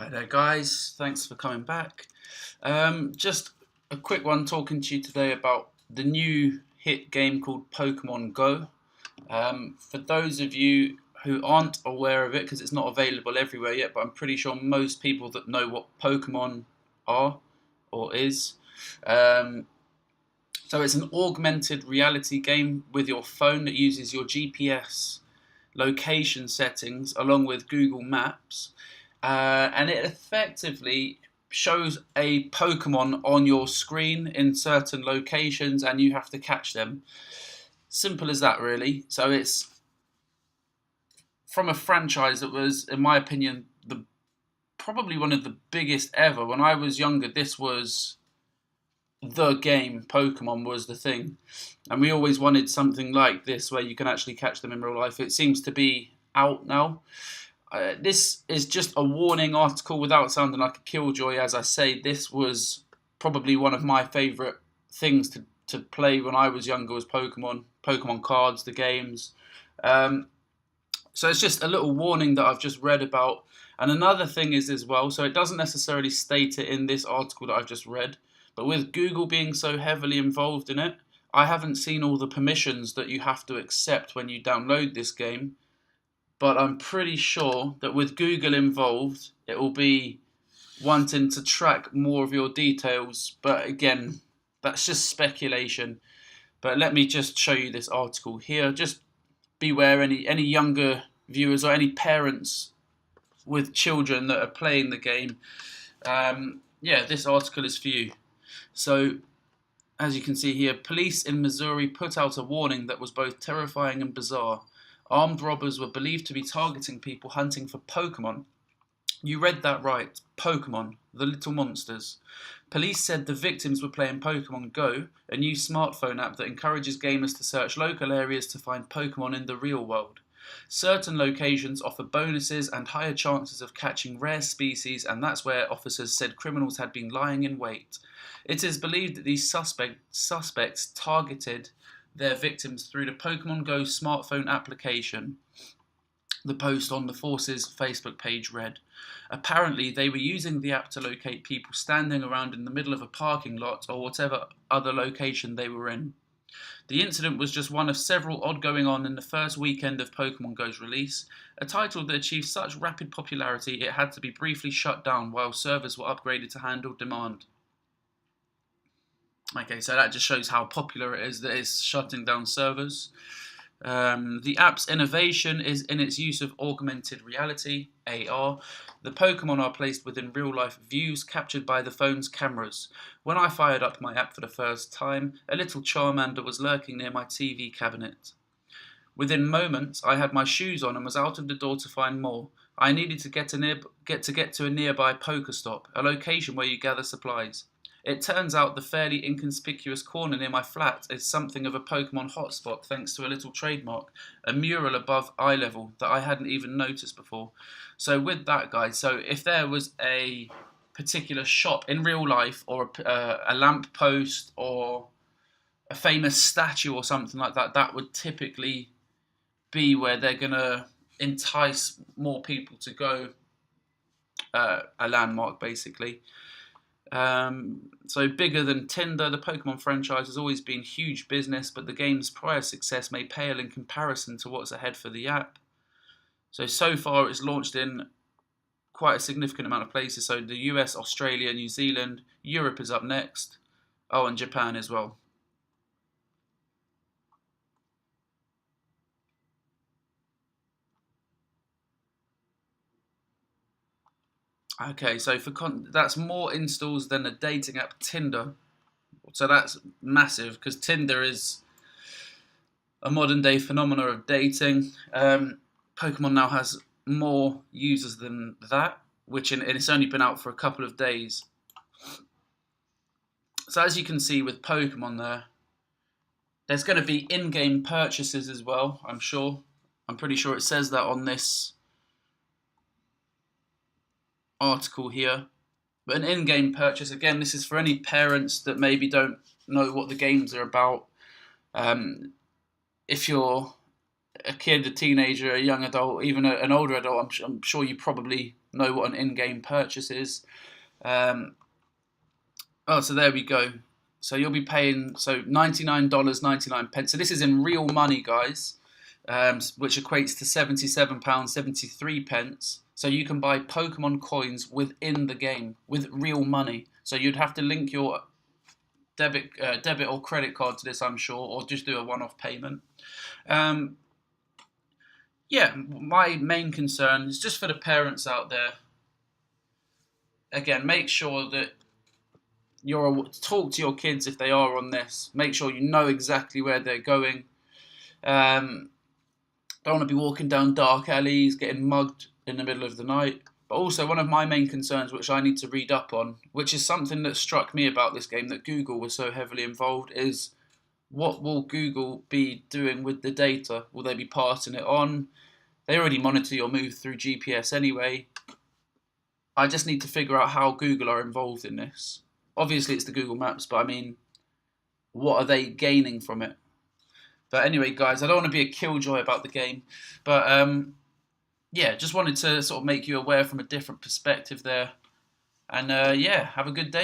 Hi there, guys. Thanks for coming back. Just a quick one talking to you today about the new hit game called Pokemon Go. For those of you who aren't aware of it, because it's not available everywhere yet, but I'm pretty sure most people that know what Pokemon are or is. Um, so it's an augmented reality game with your phone that uses your GPS location settings along with Google Maps, and it effectively shows a Pokemon on your screen in certain locations, and you have to catch them. Simple as that, really. So it's from a franchise that was, in my opinion, the probably one of the biggest ever. When I was younger, this was the game. Pokemon was the thing, and we always wanted something like this where you can actually catch them in real life. It seems to be out now. This is just a warning article without sounding like a killjoy. As I say, this was probably one of my favourite things to play when I was younger was Pokemon cards, the games. So it's just a little warning that I've just read about. And another thing is as well, so it doesn't necessarily state it in this article that I've just read, but with Google being so heavily involved in it, I haven't seen all the permissions that you have to accept when you download this game. But I'm pretty sure that with Google involved, it will be wanting to track more of your details. But again, that's just speculation. But let me just show you this article here. Just beware any younger viewers or any parents with children that are playing the game. Yeah, this article is for you. So, as you can see here, police in Missouri put out a warning that was both terrifying and bizarre. Armed robbers were believed to be targeting people hunting for Pokemon. You read that right, Pokemon, the little monsters. Police said the victims were playing Pokemon Go, a new smartphone app that encourages gamers to search local areas to find Pokemon in the real world. Certain locations offer bonuses and higher chances of catching rare species, and that's where officers said criminals had been lying in wait. It is believed that these suspects targeted their victims through the Pokemon Go smartphone application. The post on the Force's Facebook page read, apparently they were using the app to locate people standing around in the middle of a parking lot or whatever other location they were in. The incident was just one of several odd going on in the first weekend of Pokemon Go's release, a title that achieved such rapid popularity it had to be briefly shut down while servers were upgraded to handle demand. Okay, so that just shows how popular it is that it's shutting down servers. The app's innovation is in its use of augmented reality, AR. The Pokemon are placed within real-life views captured by the phone's cameras. When I fired up my app for the first time, a little Charmander was lurking near my TV cabinet. Within moments, I had my shoes on and was out of the door to find more. I needed to get to a nearby Pokestop, a location where you gather supplies. It turns out the fairly inconspicuous corner near my flat is something of a Pokemon hotspot thanks to a little trademark, a mural above eye level that I hadn't even noticed before. So with that, guys, so if there was a particular shop in real life or a lamp post or a famous statue or something like that, that would typically be where they're going to entice more people to go, a landmark basically. So bigger than Tinder, the Pokemon franchise has always been huge business, but the game's prior success may pale in comparison to what's ahead for the app. So far it's launched in quite a significant amount of places. So the US, Australia, New Zealand, Europe is up next. Oh, and Japan as well. Okay, so that's more installs than the dating app Tinder. So that's massive because Tinder is a modern day phenomena of dating. Pokemon now has more users than that, and it's only been out for a couple of days. So as you can see with Pokemon there's going to be in-game purchases as well, I'm sure. I'm pretty sure it says that on this article here. But an in-game purchase, again, this is for any parents that maybe don't know what the games are about. If you're a kid, a teenager, a young adult, even an older adult, I'm sure you probably know what an in-game purchase is. Um, oh, so there we go. So you'll be paying $99.99. So this is in real money, guys, which equates to £77.73. So you can buy Pokemon coins within the game with real money. So you'd have to link your debit or credit card to this, I'm sure, or just do a one-off payment. Yeah, my main concern is just for the parents out there. Again, make sure that talk to your kids if they are on this. Make sure you know exactly where they're going. Don't want to be walking down dark alleys, getting mugged in the middle of the night. But also, one of my main concerns, which I need to read up on, which is something that struck me about this game that Google was so heavily involved, is what will Google be doing with the data? Will they be passing it on? They already monitor your move through GPS anyway. I just need to figure out how Google are involved in this. Obviously, it's the Google Maps, but I mean, what are they gaining from it? But anyway, guys, I don't want to be a killjoy about the game, but yeah, just wanted to sort of make you aware from a different perspective there. And yeah, have a good day.